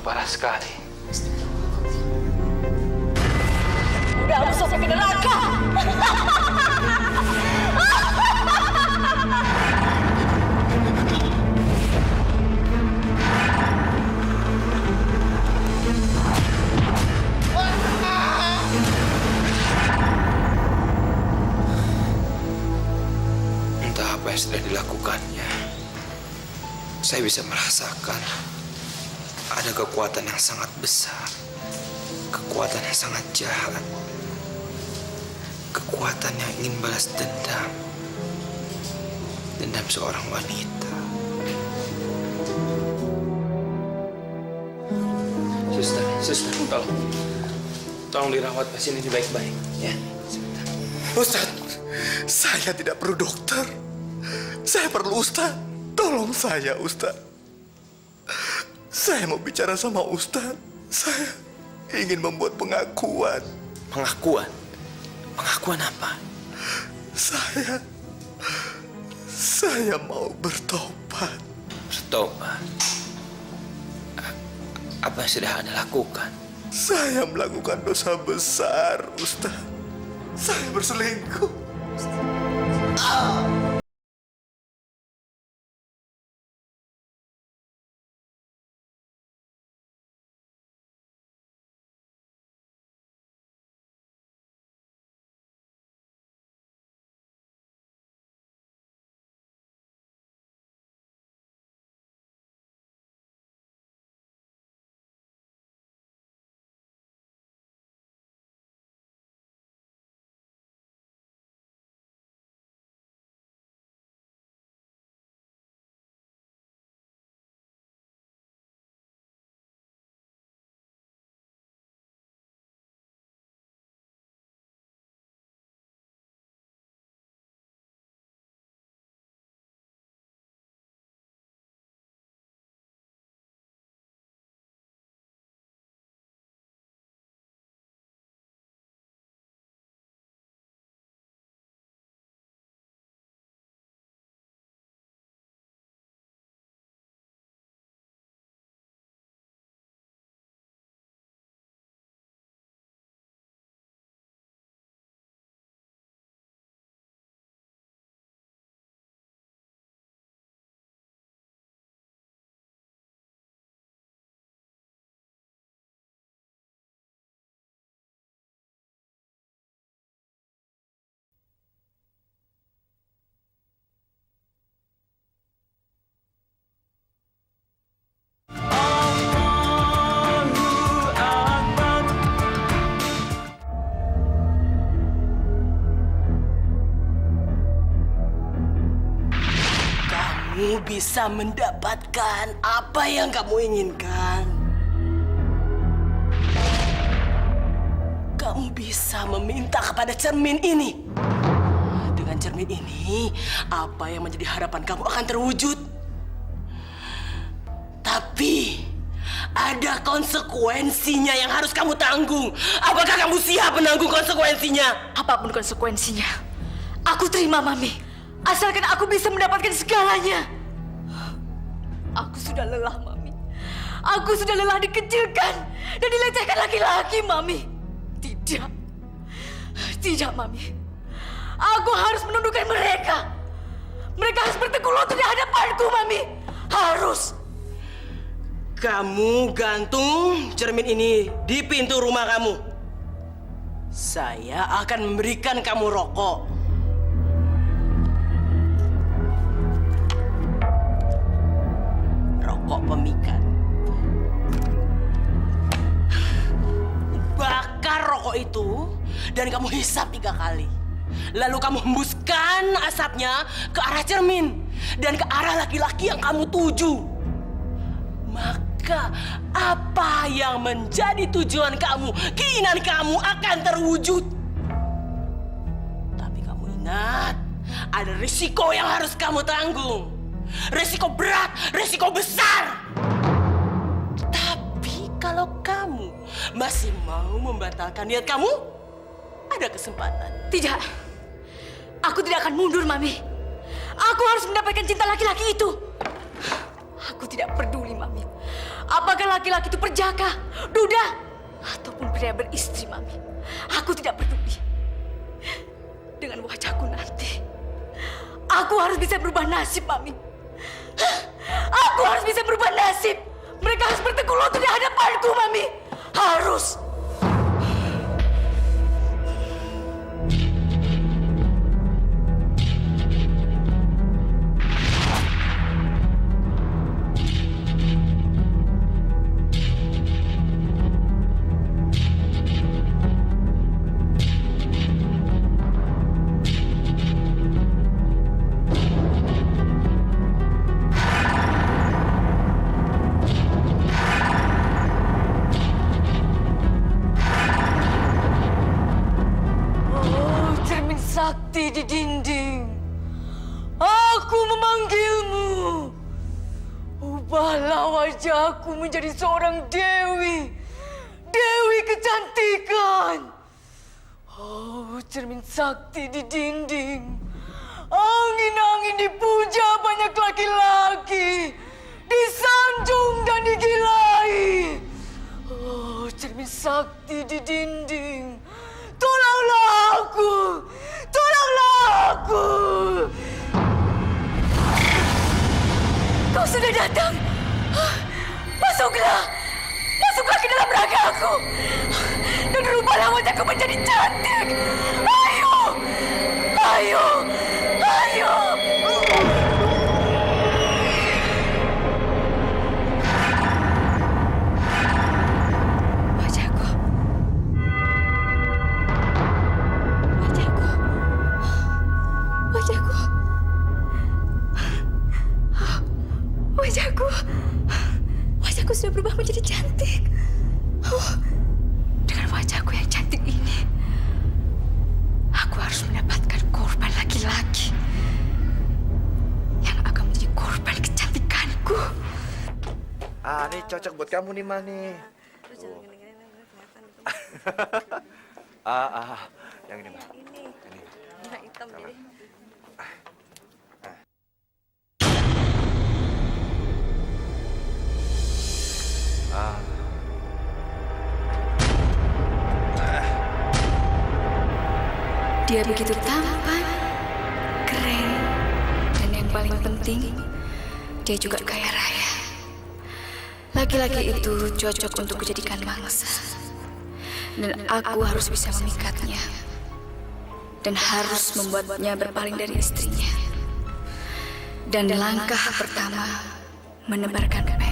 parah sekali. Udah usah sampai neraka. Entah apa yang sudah dilakukannya. Saya bisa merasakan ada kekuatan yang sangat besar, kekuatan yang sangat jahat, kekuatan yang ingin balas dendam seorang wanita. Suster, tolong dirawat pasien ini baik-baik, ya. Sebentar. Ustadz, saya tidak perlu dokter. Saya perlu Ustadz. Tolong saya, Ustadz. Saya mau bicara sama Ustadz. Saya ingin membuat pengakuan. Pengakuan? Pengakuan apa? Saya mau bertobat. Bertobat? Apa yang sudah Anda lakukan? Saya melakukan dosa besar, Ustadz. Saya berselingkuh. Kamu bisa mendapatkan apa yang kamu inginkan. Kamu bisa meminta kepada cermin ini. Dengan cermin ini, apa yang menjadi harapan kamu akan terwujud. Tapi ada konsekuensinya yang harus kamu tanggung. Apakah kamu siap menanggung konsekuensinya? Apapun konsekuensinya, aku terima, Mami. Asalkan aku bisa mendapatkan segalanya. Aku sudah lelah, Mami. Aku sudah lelah dikecilkan dan dilecehkan laki-laki, Mami. Tidak. Tidak, Mami. Aku harus menundukkan mereka. Mereka harus bertekuk lutut di hadapanku, Mami. Harus. Kamu gantung cermin ini di pintu rumah kamu. Saya akan memberikan kamu rokok. Rokok pemikat. Bakar rokok itu dan kamu hisap 3 kali. Lalu kamu hembuskan asapnya ke arah cermin dan ke arah laki-laki yang kamu tuju. Maka apa yang menjadi tujuan kamu, keinginan kamu akan terwujud. Tapi kamu ingat, ada risiko yang harus kamu tanggung. Risiko berat, risiko besar. Tapi kalau kamu masih mau membatalkan niat kamu, ada kesempatan. Tidak. Aku tidak akan mundur, Mami. Aku harus mendapatkan cinta laki-laki itu. Aku tidak peduli, Mami. Apakah laki-laki itu perjaka, duda, ataupun pria beristri, Mami. Aku tidak peduli. Dengan wajahku nanti, aku harus bisa berubah nasib, Mami. Aku harus bisa berubah nasib. Mereka harus bertekuk lutut di hadapanku, Mami. Harus. Sakti di dinding, aku memanggilmu. Ubahlah wajahku menjadi seorang dewi, dewi kecantikan. Oh, cermin sakti di dinding, angin-angin dipuja banyak laki-laki, disanjung dan digilai. Oh, cermin sakti di dinding, tolonglah aku. Tolonglah aku! Kau sudah datang. Masuklah. Masuklah ke dalam ragaku. Dan rubahlah wajahku menjadi cantik. Ayo! Ayo! Ayo! Wajahku sudah berubah menjadi cantik. Dengan wajahku yang cantik ini, aku harus mendapatkan korban laki-laki yang akan menjadi korban kecantikanku. Ini cocok buat kamu nih, Mani. Yang ini, Ma. Ini. Yang hitam ini. Dia begitu tampan, keren, dan yang paling penting, dia juga kaya raya. Laki-laki itu cocok untuk dijadikan mangsa. Dan aku harus bisa memikatnya. Dan harus membuatnya berpaling dari istrinya. Dan langkah pertama, menebarkan pelet.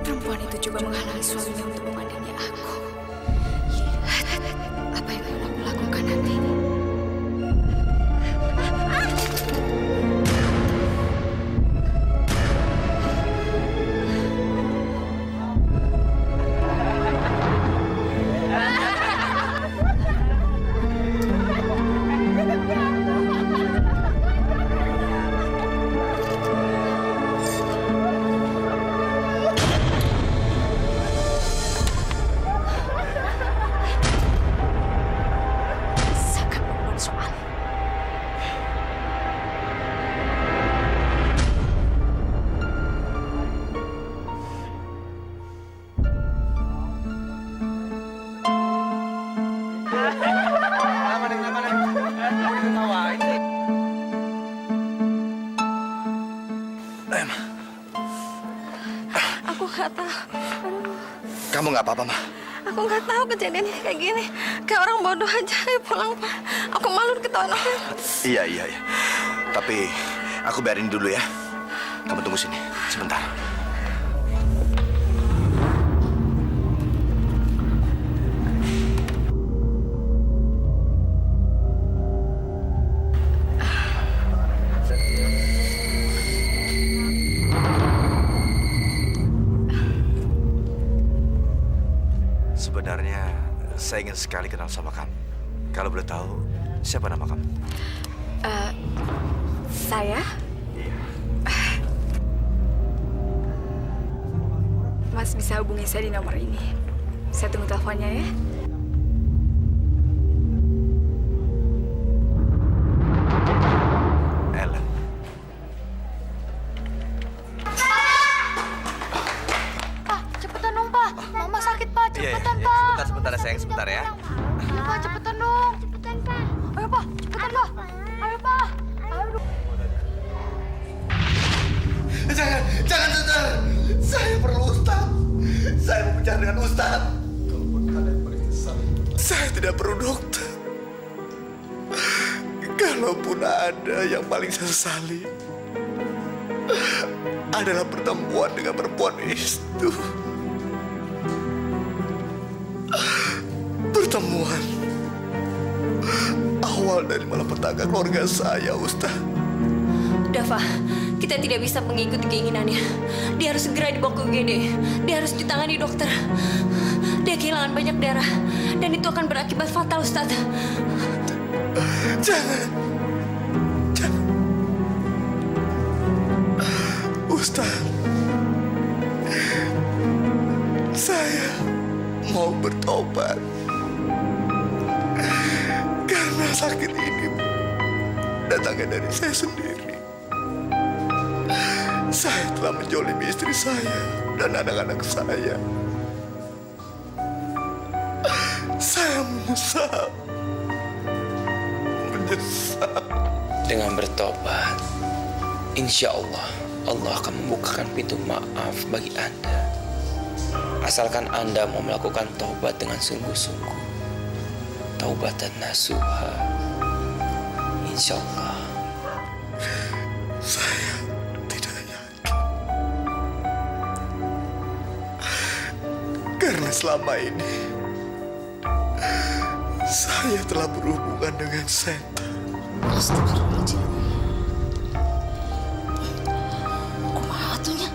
Perempuan itu coba menghalangi suaminya untuk memandangi aku. Lihat apa yang akan aku lakukan nanti. Kamu nggak apa-apa, Ma? Aku nggak tahu kejadiannya kayak gini. Kayak orang bodoh aja. Ayo pulang, Pak. Aku malu ketahuan orang. Iya. Tapi aku biarin dulu ya. Kamu tunggu sini sebentar. Sebenarnya saya ingin sekali kenal sama kamu. Kalau boleh tahu, siapa nama kamu? Saya? Iya. Mas bisa hubungi saya di nomor ini. Saya tunggu teleponnya ya. Ellen. Pak, cepetan dong, Pak. Mama sakit, Pak. Cepetan, Pak. Sebentar ya sayang, sebentar ya. Ayo, Pak, cepetan dong. Cepetan, Pak. Ayo, Pak. Cepetan, Pak. Ayo, Pak. Ayo, dong. Jangan. Saya perlu Ustaz. Saya mau bicara dengan Ustaz. Kalaupun kalian berkesal, saya tidak perlu dokter. Kalaupun ada yang paling saya sesali, adalah pertemuan dengan perempuan itu. Pertemuan awal dari malapetaka keluarga saya, Ustaz. Dava, kita tidak bisa mengikuti keinginannya. Dia harus segera dibawa ke UGD. Dia harus ditangani dokter. Dia kehilangan banyak darah. Dan itu akan berakibat fatal, Ustaz. Jangan. Ustaz, saya mau bertobat. Karena sakit ini datangnya dari saya sendiri. Saya telah menjolimi istri saya dan anak-anak saya. Saya menyesal. Dengan bertobat, insya Allah akan membukakan pintu maaf bagi Anda. Asalkan Anda mau melakukan taubat dengan sungguh-sungguh. Taubatan nasuha. Insya Allah. Saya tidak yakin. Karena selama ini saya telah berhubungan dengan setan. Astagfirullahaladzim. Kumaha atunya?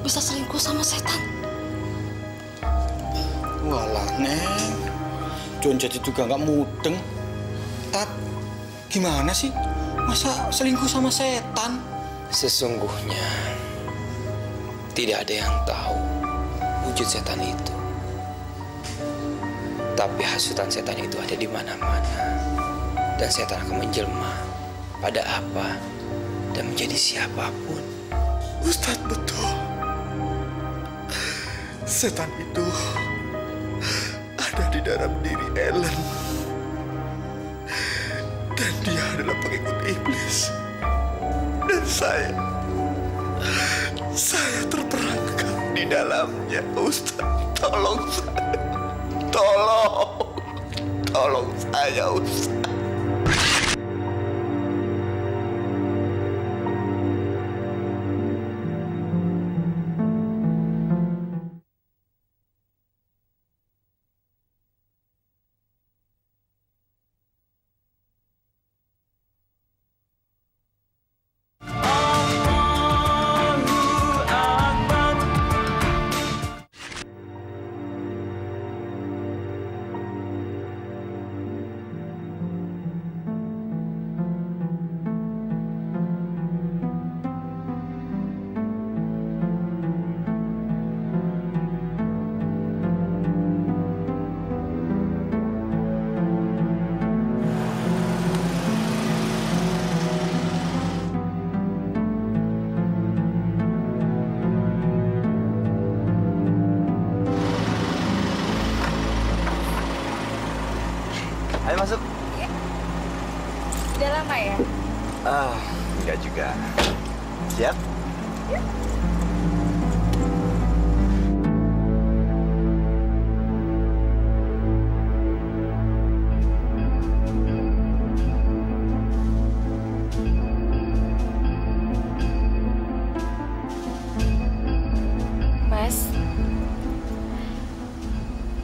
Bisa selingkuh sama setan? Walah, Neng. John jadi juga nggak mudeng. Tat, gimana sih? Masa selingkuh sama setan? Sesungguhnya tidak ada yang tahu wujud setan itu. Tapi hasutan setan itu ada di mana-mana. Dan setan akan menjelma pada apa dan menjadi siapapun. Ustadz, betul. Setan itu ada di dalam diri Ellen. Dan dia adalah pengikut iblis. Dan saya terperangkap di dalamnya, Ustadz. Tolong saya. Tolong saya, Ustadz. Ayo masuk. Udah lama ya? Enggak juga. Siap?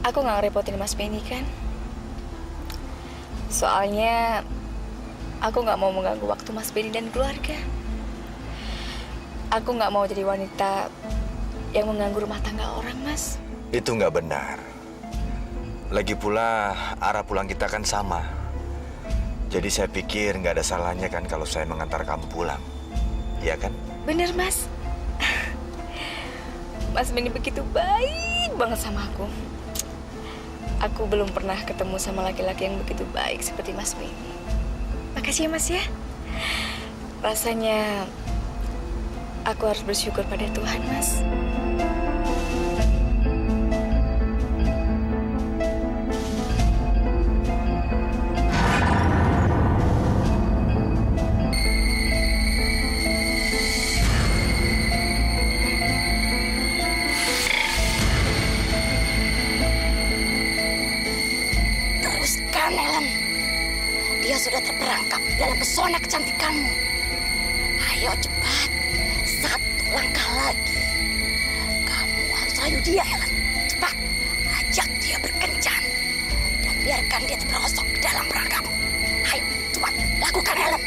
Aku nggak ngerepotin Mas Benny kan? Soalnya aku nggak mau mengganggu waktu Mas Benny dan keluarga. Aku nggak mau jadi wanita yang mengganggu rumah tangga orang, Mas. Itu nggak benar. Lagi pula arah pulang kita kan sama. Jadi saya pikir nggak ada salahnya kan kalau saya mengantar kamu pulang. Iya kan? Bener, Mas. Mas Benny begitu baik banget sama aku. Aku belum pernah ketemu sama laki-laki yang begitu baik seperti Mas Benny. Makasih ya, Mas ya. Rasanya aku harus bersyukur pada Tuhan, Mas. Teruskan, Ellen. Dia sudah terperangkap dalam pesona kecantikanmu. Ayo cepat. Satu langkah lagi. Kamu harus rayu dia, Ellen. Cepat. Ajak dia berkencan. Dan biarkan dia terperosok ke dalam perangkapmu. Ayo, cepat. Lakukan, Ellen.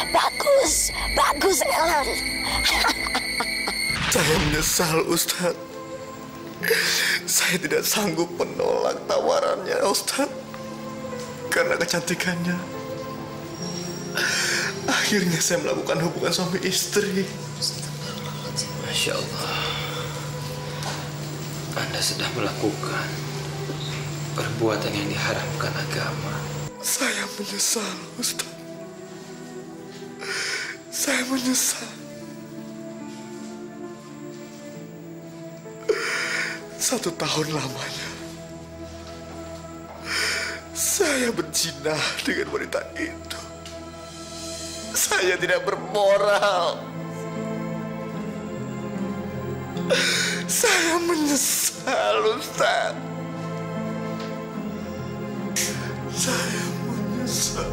Bagus. Bagus, Ellen. Saya menyesal, Ustaz. Saya tidak sanggup menolak tawarannya, Ustaz. Karena kecantikannya. Akhirnya saya melakukan hubungan suami istri. Masya Allah. Anda sudah melakukan perbuatan yang diharamkan agama. Saya menyesal, Ustaz. Saya menyesal. Satu tahun lamanya saya berzina dengan wanita itu. Saya tidak bermoral. Saya menyesal, Ustaz. Saya menyesal.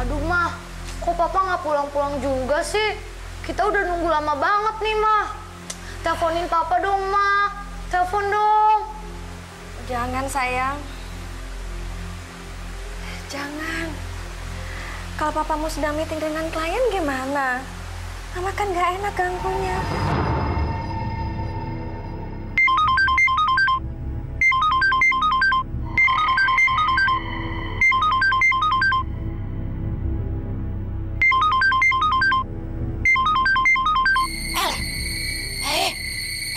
Aduh, Mah. Kok Papa nggak pulang-pulang juga sih? Kita udah nunggu lama banget nih, Mah. Teleponin Papa dong, Mah. Telepon dong. Jangan, sayang. Jangan. Kalau papamu sedang meeting dengan klien gimana? Mama kan gak enak ganggunya.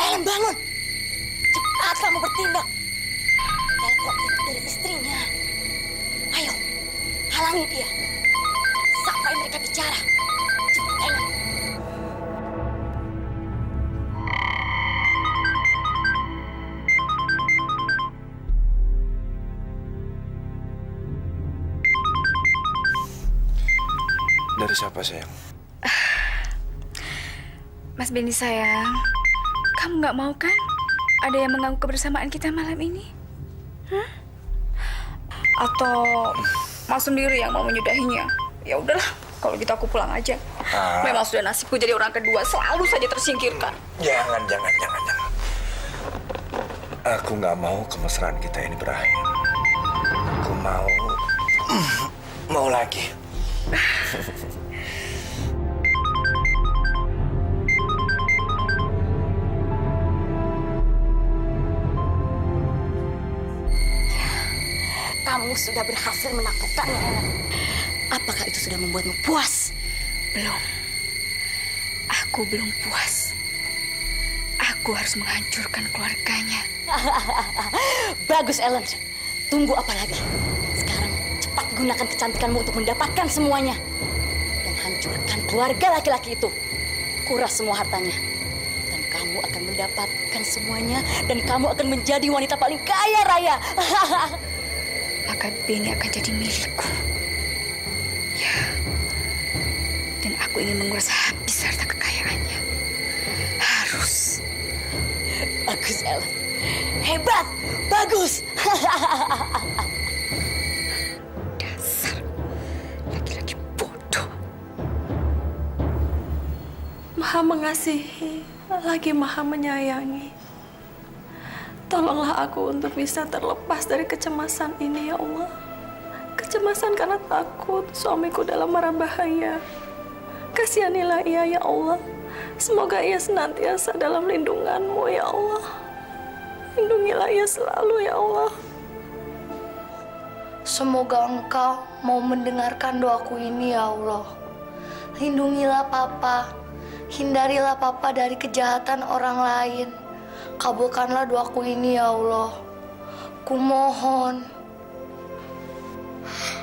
Ellen, bangun. Cepat kamu bertindak. Telepon itu dari istrinya. Ayo, halangi dia. Sampai mereka bicara. Cepat, Ellen. Dari siapa, sayang? Mas Benny sayang, kamu nggak mau kan ada yang mengganggu kebersamaan kita malam ini? Hah? Atau Mas sendiri yang mau menyudahinya? Ya udahlah, kalau gitu aku pulang aja. Memang sudah nasibku jadi orang kedua, selalu saja tersingkirkan. Jangan. Aku nggak mau kemesraan kita ini berakhir. Aku mau lagi. Kamu sudah berhasil menaklukkannya, Ellen. Apakah itu sudah membuatmu puas? Belum. Aku belum puas. Aku harus menghancurkan keluarganya. Bagus, Ellen. Tunggu apa lagi? Sekarang cepat gunakan kecantikanmu untuk mendapatkan semuanya. Dan hancurkan keluarga laki-laki itu. Kuras semua hartanya. Dan kamu akan mendapatkan semuanya. Dan kamu akan menjadi wanita paling kaya raya. Maka Benny akan jadi milikku. Ya. Dan aku ingin menguras habis harta kekayaannya. Harus. Bagus, Ellen. Hebat. Bagus. Dasar laki-laki bodoh. Maha mengasihi, lagi maha menyayangi. Tolonglah aku untuk bisa terlepas dari kecemasan ini, ya Allah. Kecemasan karena takut suamiku dalam mara bahaya. Kasihanilah ia, ya Allah. Semoga ia senantiasa dalam lindungan-Mu, ya Allah. Lindungilah ia selalu, ya Allah. Semoga Engkau mau mendengarkan doaku ini, ya Allah. Lindungilah Papa. Hindarilah Papa dari kejahatan orang lain. Kabulkanlah doaku ini, ya Allah. Kumohon.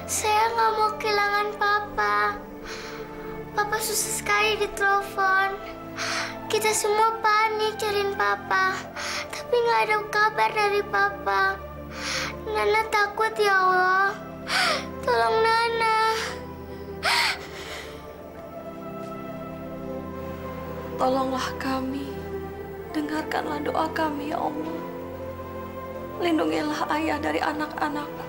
Saya nggak mau kehilangan Papa. Papa susah sekali ditelepon. Kita semua panik cariin Papa. Tapi nggak ada kabar dari Papa. Nana takut, ya Allah. Tolong Nana. Tolonglah kami. Dengarkanlah doa kami, ya Allah. Lindungilah ayah dari anak-anakku.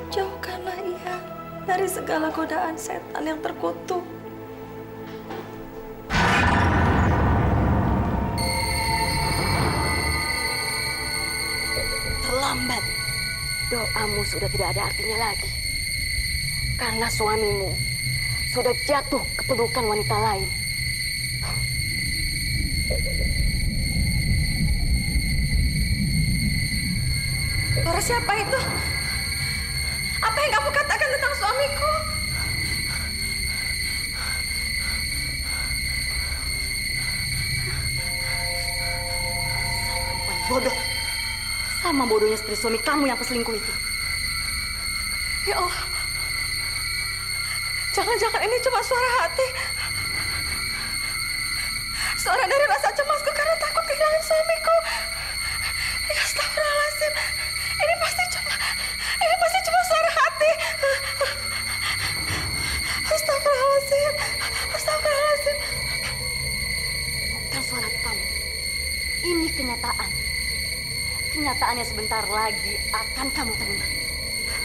Jauhkanlah ia dari segala godaan setan yang terkutuk. Terlambat. Doamu sudah tidak ada artinya lagi. Karena suamimu sudah jatuh ke pelukan wanita lain. Suara siapa itu? Apa yang kamu katakan tentang suamiku? Bodoh. Sama bodohnya seperti suami kamu yang peselingkuh itu. Ya Allah. Jangan-jangan ini cuma suara hati. Suara dari rasa cemasku karena takut kehilangan suamiku. Ya astagfirullahaladzim. Ini pasti cuma suara hati. Astagfirullahaladzim. Astagfirullahaladzim. Bukan suara kamu. Ini kenyataan. Kenyataan yang sebentar lagi akan kamu terima.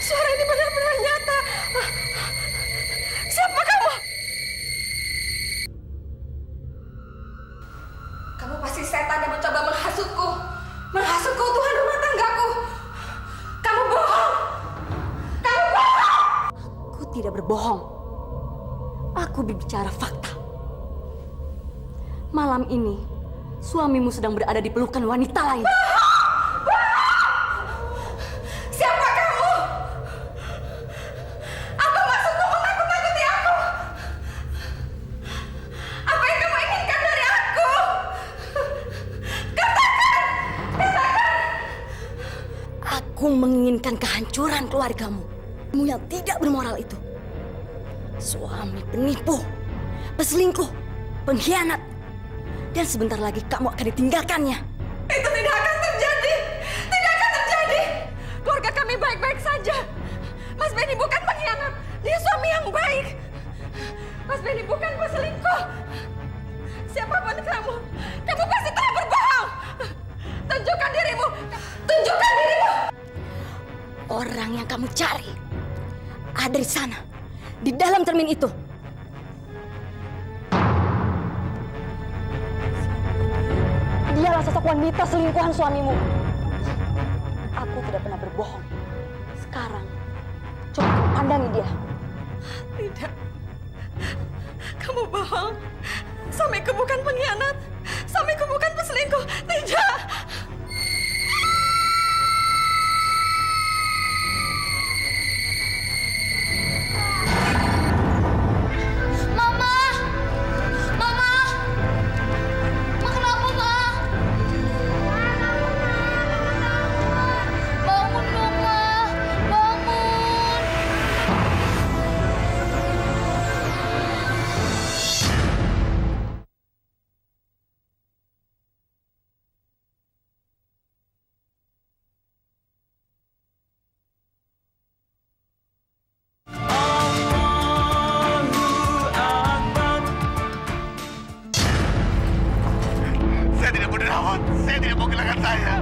Suara ini benar-benar nyata. Siapa kamu? Kamu pasti setan yang mencoba menghasutku. Menghasutku Tuhan rumah tanggaku. Kamu bohong. Kamu bohong. Aku tidak berbohong. Aku berbicara fakta. Malam ini, suamimu sedang berada di pelukan wanita lain. Siapa kamu? Apa maksudmu menakut-nakuti aku? Apa yang kamu inginkan dari aku? Katakan! Aku menginginkan kehancuran keluargamu. Kamu yang tidak bermoral itu. Suami penipu, peselingkuh, pengkhianat. Dan sebentar lagi kamu akan ditinggalkannya. Itu tidak akan terjadi. Tidak akan terjadi. Keluarga kami baik-baik saja. Mas Benny bukan pengkhianat. Dia suami yang baik. Mas Benny bukan peselingkuh. Siapapun kamu pasti telah berbohong. Tunjukkan dirimu. Tunjukkan dirimu. Orang yang kamu cari ada di sana, di dalam cermin itu. Dialah sosok wanita selingkuhan suamimu. Aku tidak pernah berbohong. Sekarang, coba kamu pandangi dia. Tidak. Kamu bohong. Suamiku bukan pengkhianat. Suamiku bukan peselingkuh. Tidak. Mama! Mama! Ma kenapa, Ma? Saya tidak mau kehilangan saya.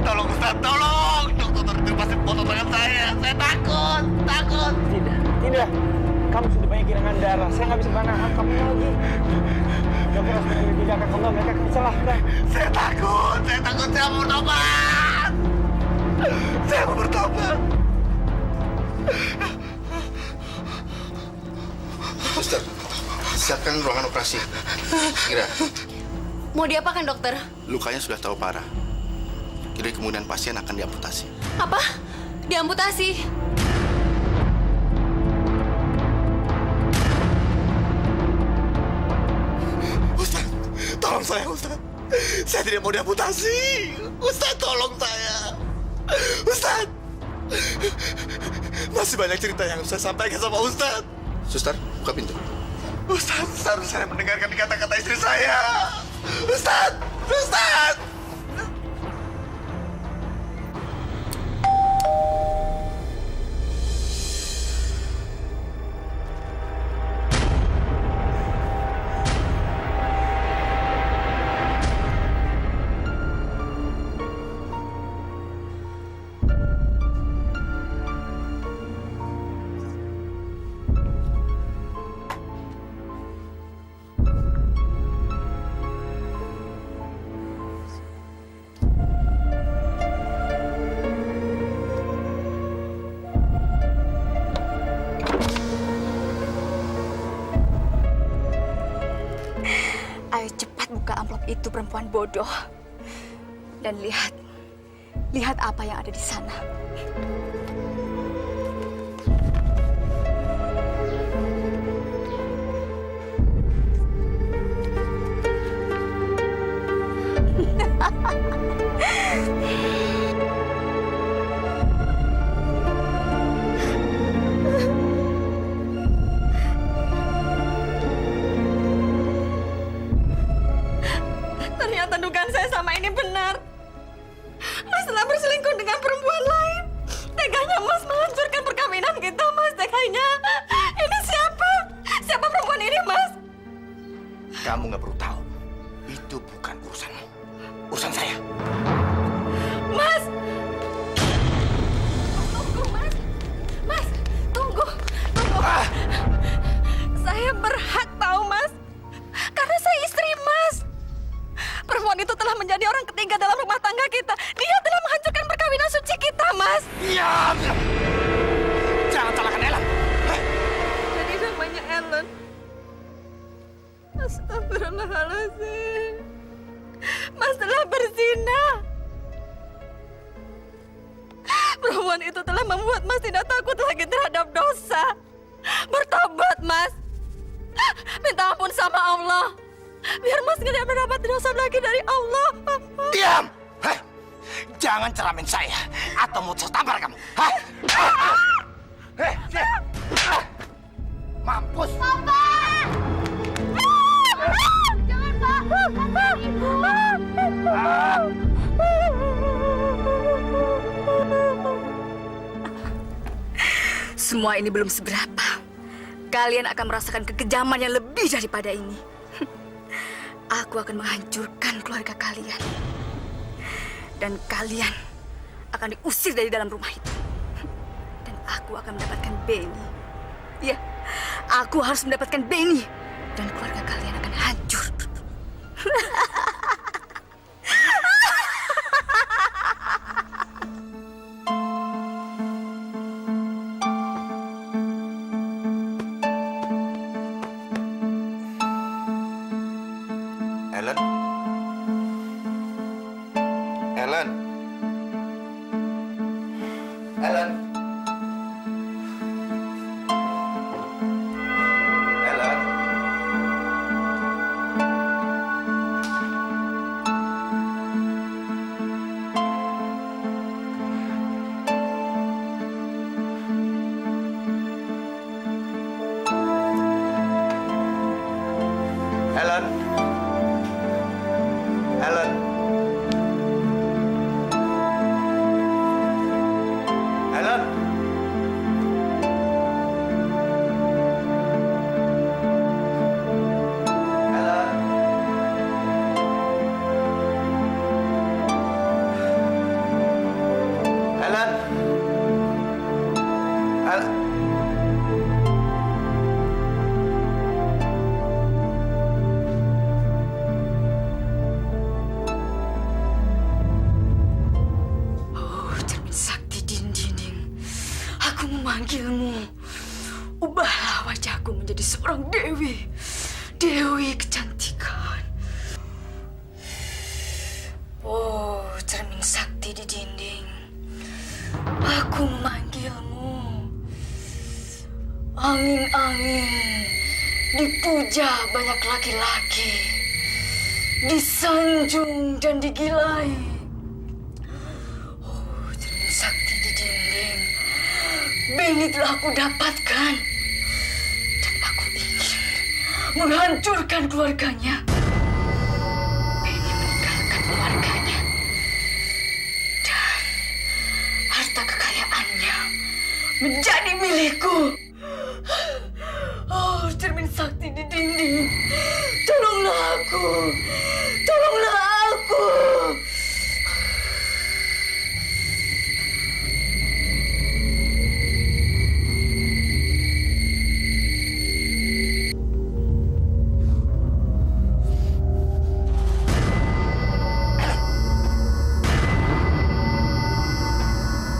Tolong Ustaz, tolong. Dokter lepasin potong tangan saya. Saya takut, takut. Tidak. Kamu sudah banyak kehilangan darah. Saya nggak bisa menahan kamu lagi. Dokter harus mengambil tindakan. Kalau mereka akan celaka. Saya takut. Saya mau bertobat. Saya mau bertobat. Suster, siapkan ruangan operasi. Segera. Mau diapakan dokter? Lukanya sudah terlalu parah. Jadi kemudian pasien akan diamputasi. Apa? Diamputasi? Ustaz, tolong saya Ustaz. Saya tidak mau diamputasi. Ustaz, tolong saya. Ustaz. Masih banyak cerita yang saya sampaikan sama Ustaz. Suster, buka pintu. Ustaz, seharusnya saya mendengarkan kata-kata istri saya. Ustaz, Ustaz. Ayo cepat buka amplop itu, perempuan bodoh. Dan lihat apa yang ada di sana. Ternyata dugaan saya sama ini benar. Mas telah berselingkuh dengan perempuan lain. Teganya Mas menghancurkan perkawinan kita, Mas. Teganya. Ini siapa? Siapa perempuan ini, Mas? Kamu nggak perlu tahu. Itu bukan urusanmu. Urusan saya. Mas! Tunggu, Mas. Mas, tunggu. Saya berhak tahu, Mas. Karena saya istri Mas. Perempuan itu telah menjadi orang ketiga dalam rumah tangga kita. Dia telah menghancurkan perkawinan suci kita, Mas. Diam! Jangan salahkan Ellen. Jadi namanya Ellen. Astagfirullahaladzim. Mas telah berzina. Perempuan itu telah membuat Mas tidak takut lagi terhadap dosa. Bertobat, Mas. Minta ampun sama Allah. Biar Mas tidak mendapat dosa lagi dari Allah. Diam! Hei, jangan ceramin saya atau mau saya tampar kamu. Hah? Hei, mampus. Papa! Jangan, Pak. Kasihan Ibu. Semua ini belum seberapa. Kalian akan merasakan kekejaman yang lebih daripada ini. Aku akan menghancurkan keluarga kalian. Dan kalian akan diusir dari dalam rumah itu. Dan aku akan mendapatkan Benny. Ya, aku harus mendapatkan Benny. Dan keluarga kalian akan hancur. Ellen? Ellen? Ellen? Ellen? Ellen? Ellen? Ellen? Ellen? seorang dewi. Dewi kecantikan. Oh, cermin sakti di dinding. Aku memanggilmu. Angin-angin dipuja banyak laki-laki, disanjung dan digilai. Oh, cermin sakti di dinding. Beni telah aku dapatkan. Dan aku ingin menghancurkan keluarganya. Beni meninggalkan keluarganya. Dan harta kekayaannya menjadi milikku. Oh, cermin sakti di dinding. Tolonglah aku. Tolonglah aku.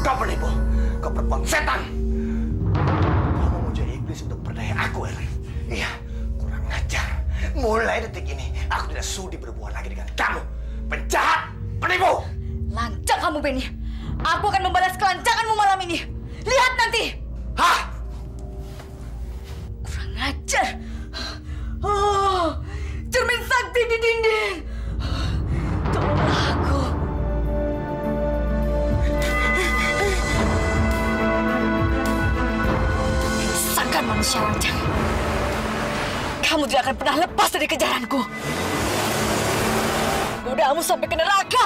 Kau penipu. Kau perempuan setan. Kamu mau jadi iblis untuk berdaya aku, Ellen. Iya, kurang ngajar. Mulai detik ini, aku tidak sudi berhubungan lagi dengan kamu. Penjahat, penipu. Lancang kamu, Beni. Aku akan membalas kelancanganmu malam ini. Lihat nanti. Hah? Kurang ajar. Oh, cermin sakti di dinding. Tolonglah aku. Sakan manusia lancang. Kamu tidak akan pernah lepas dari kejaranku. Ludahmu sampai ke neraka.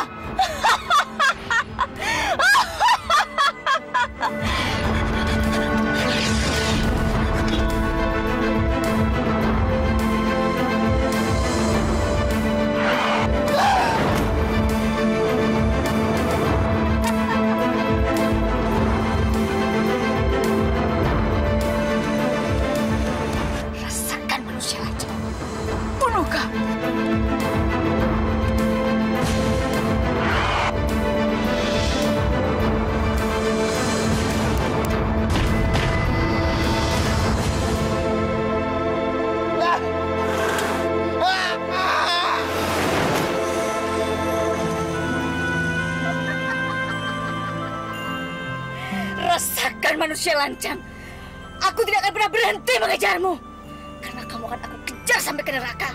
Rasakan manusia lancang. Bunuh kau. Rasakan manusia lancang. Aku tidak akan pernah berhenti mengejarmu. Karena kamu akan aku kejar sampai ke neraka.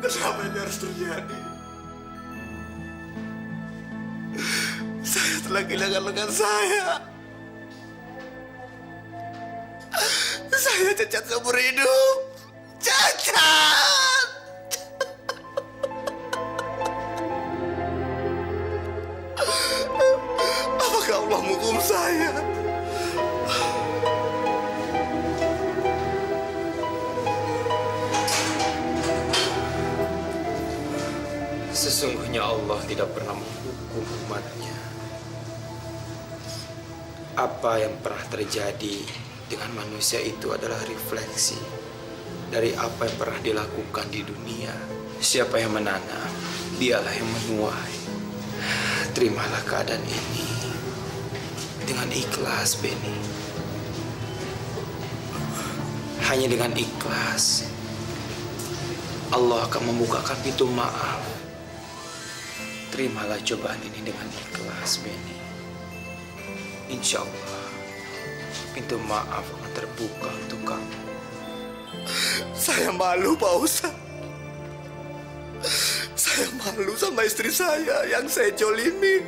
Kenapa ini harus terjadi? Saya telah kehilangan lengan saya. Saya cacat seumur hidup. Cacat! Apakah Allah menghukum saya? Sesungguhnya Allah tidak pernah menghukum umatnya. Apa yang pernah terjadi dengan manusia itu adalah refleksi dari apa yang pernah dilakukan di dunia. Siapa yang menanam, dialah yang menuai. Terimalah keadaan ini dengan ikhlas, Beni. Hanya dengan ikhlas, Allah akan membukakan pintu maaf. Terimalah cobaan ini dengan ikhlas, Beni. Insya Allah, pintu maaf akan terbuka untuk kamu. Saya malu, Pak Ustaz. Saya Saya malu sama istri saya yang saya jolimin.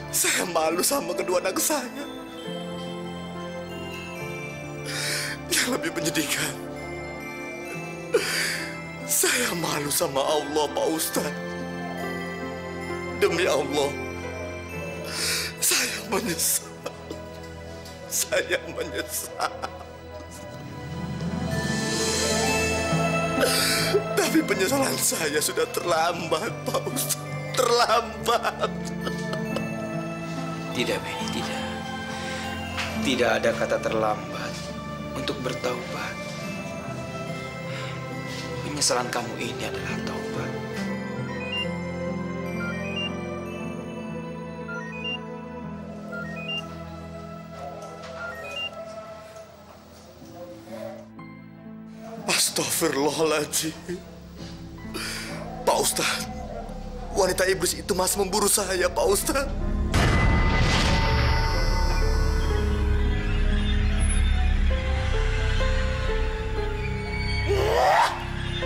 Saya malu sama kedua anak saya. Yang lebih menyedihkan, saya malu sama Allah, Pak Ustadz. Demi Allah, saya menyesal. Saya menyesal. Tapi penyesalan saya sudah terlambat, Pak Ustadz. Terlambat. Tidak, Benny, tidak. Tidak ada kata terlambat untuk bertaubat. Penyesalan kamu ini adalah taubat. Astagfirullahaladzim. Pak Ustadz, wanita iblis itu masih memburu saya, Pak Ustadz.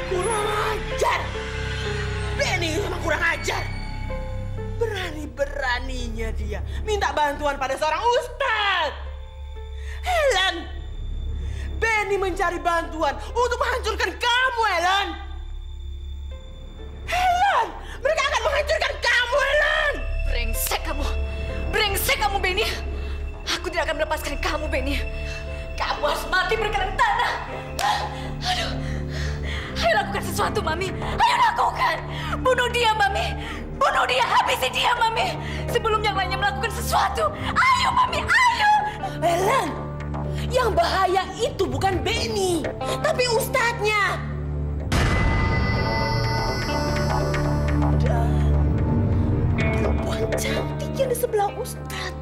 Kurang ajar. Benny memang kurang ajar. Berani-beraninya dia minta bantuan pada seorang ustadz. Helen, Benny mencari bantuan untuk menghancurkan kamu, Helen. Helen, mereka akan menghancurkan kamu, Helen. Brengsek kamu, Benny. Aku tidak akan melepaskan kamu, Benny. Kamu harus mati berkena tanah. Aduh. Ayo lakukan sesuatu, Mami. Ayo lakukan. Bunuh dia, Mami. Bunuh dia, habisi dia, Mami. Sebelum yang lainnya melakukan sesuatu. Ayo, Mami, ayo. Helen, yang bahaya itu bukan Benny, tapi ustadznya. Dan perempuan cantik yang di sebelah ustadz.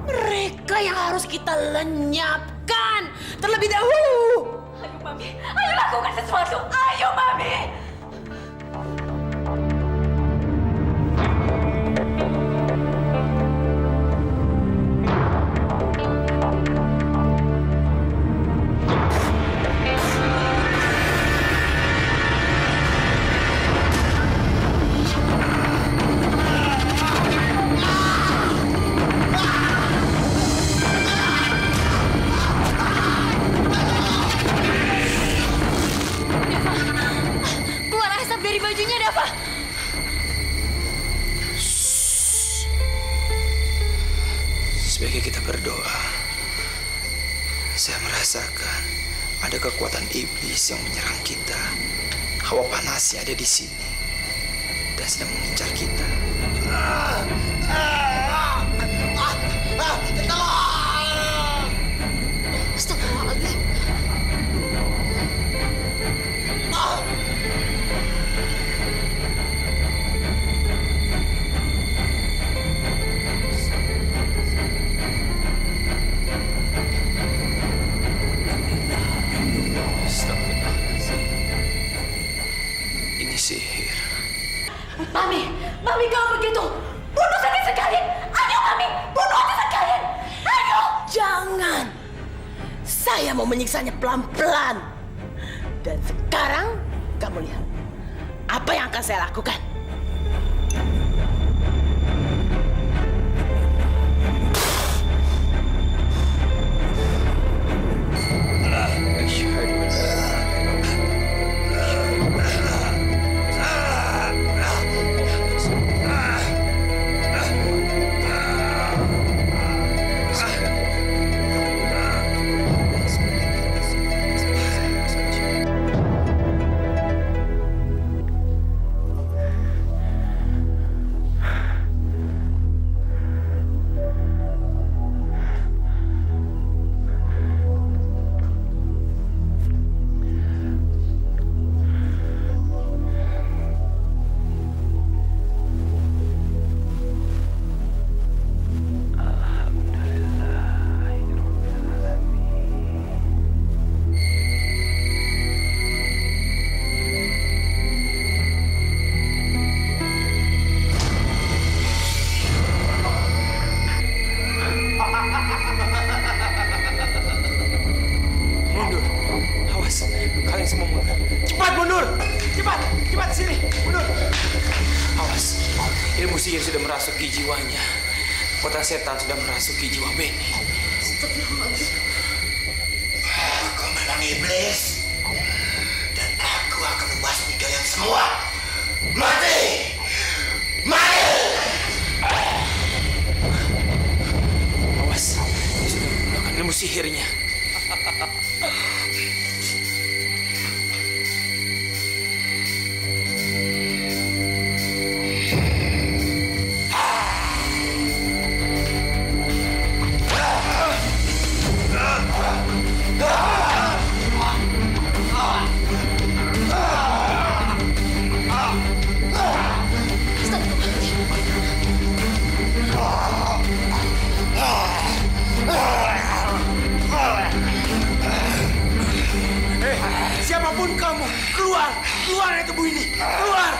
Mereka yang harus kita lenyapkan terlebih dahulu. Ayo, Mami. Ayo lakukan sesuatu. Ayo, Mami. Keluar asap dari bajunya, Dava. Sebaiknya kita berdoa. Saya merasakan ada kekuatan iblis yang menyerang kita. Hawa panasnya ada di sini dan sedang mengincar kita. Astagfirullahaladzim. Ini sihir. Mami kalau begitu, bunuh saja sekalian. Ayo, Mami, bunuh aja sekalian. Ayo. Jangan. Saya mau menyiksanya pelan-pelan. Dan sekarang kamu lihat apa yang akan saya lakukan. sihir sudah merasuki jiwanya. Kekuatan setan sudah merasuki jiwa Benny. Aku memang iblis. Dan aku akan membasmi kalian semua. Mati! Mati! Awas, dia sudah menggunakan ilmu sihirnya. Siapapun kamu, keluar dari tubuh ini, keluar.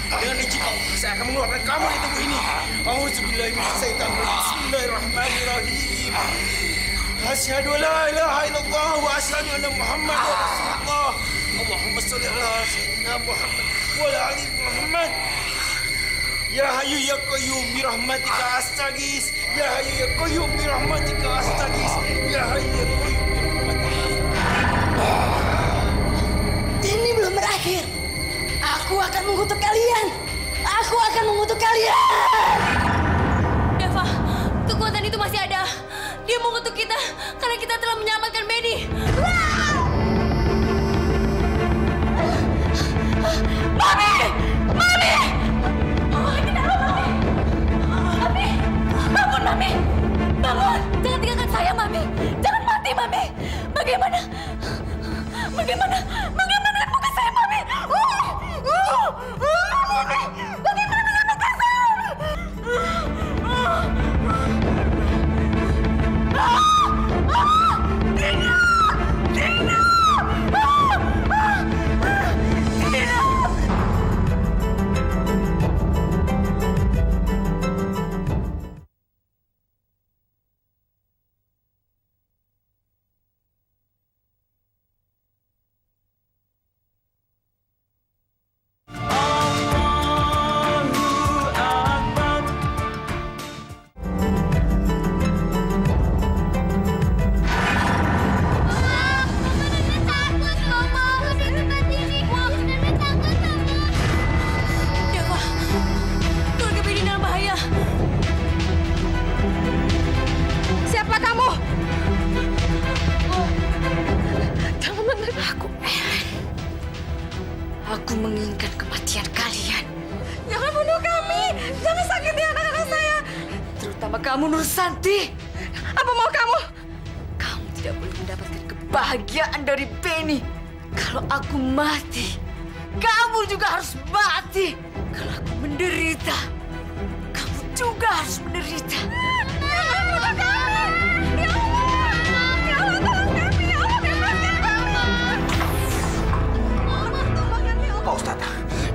Dengan izin Allah, saya akan mengeluarkan kamu dari tubuh ini. Auzubillahi minasyaitonirrajim. Bismillahirrahmanirrahim. Asyhadu an la ilaha illallah wa asyhadu anna Muhammadar Rasulullah. Allahumma shalli ala sayyidina Muhammad wa ala ali Muhammad. Ya Hayyu ya Qayyum bi rahmatika astaghits. Ya Hayyu ya Qayyum bi rahmatika astaghits. Ya Hayyu ya Qayyum bi rahmatika. Ini belum berakhir. Aku akan mengutuk kalian. Deva, kekuatan itu masih ada. Dia mengutuk kita karena kita telah menyelamatkan Benny. Mami! Oh, kenapa, Mami? Mami! Bangun, Mami! Bangun! Jangan tinggalkan saya, Mami! Jangan mati, Mami! Bagaimana dengan muka saya, Mami? Mami! Bagaimana dengan muka saya? Dina! Aku menginginkan kematian kalian. Jangan bunuh kami. Jangan sakiti anak-anak saya. Terutama kamu, Nursanti. Apa mau kamu? Kamu tidak boleh mendapatkan kebahagiaan dari Benny. Kalau aku mati, kamu juga harus mati. Kalau aku menderita, kamu juga harus menderita. Jangan bunuh kami. Ya Allah. Ya Allah, tolong kami. Ya Allah, bebaskan kami. Pak Ustadz,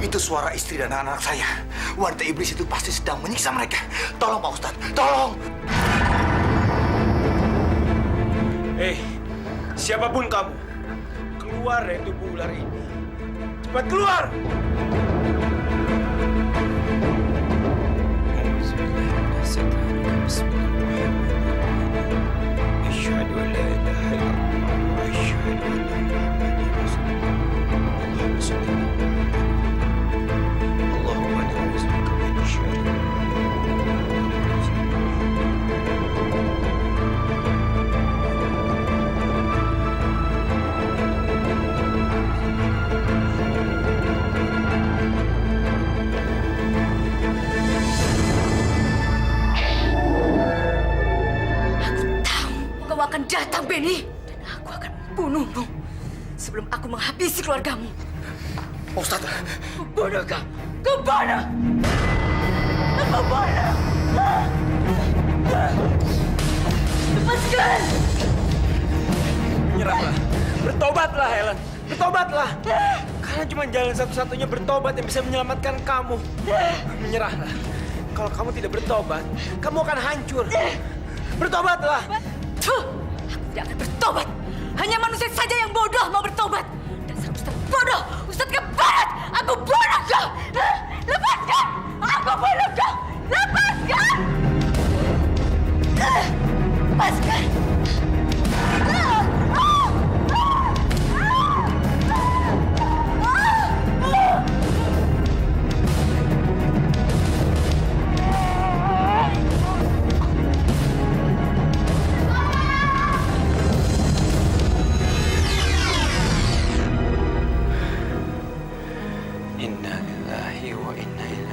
itu suara istri dan anak-anak saya. Wanita iblis itu pasti sedang menyiksa mereka. Tolong Pak Ustadz, tolong. Siapapun kamu, keluar dari tubuh ular ini. Cepat keluar! Asyhadu an la ilaha illallah wa asyhadu anna Muhammadar Rasulullah. Allahumma na'udzubika min syarri akan datang, Benny, dan aku akan membunuhmu sebelum aku menghabisi keluargamu. Ustaz, bunuh kau, kemana? Kemana? Lepaskan! Menyerahlah, bertobatlah, Helen, bertobatlah. Karena cuma jalan satu-satunya bertobat yang bisa menyelamatkan kamu. Menyerahlah. Kalau kamu tidak bertobat, kamu akan hancur. Bertobatlah. Tuh, aku tidak akan bertobat. Hanya manusia saja yang bodoh mau bertobat. Dasar Ustaz bodoh, Ustaz kebarat. Aku bunuh kau. Lepaskan. Aku bunuh wa inna ilaihi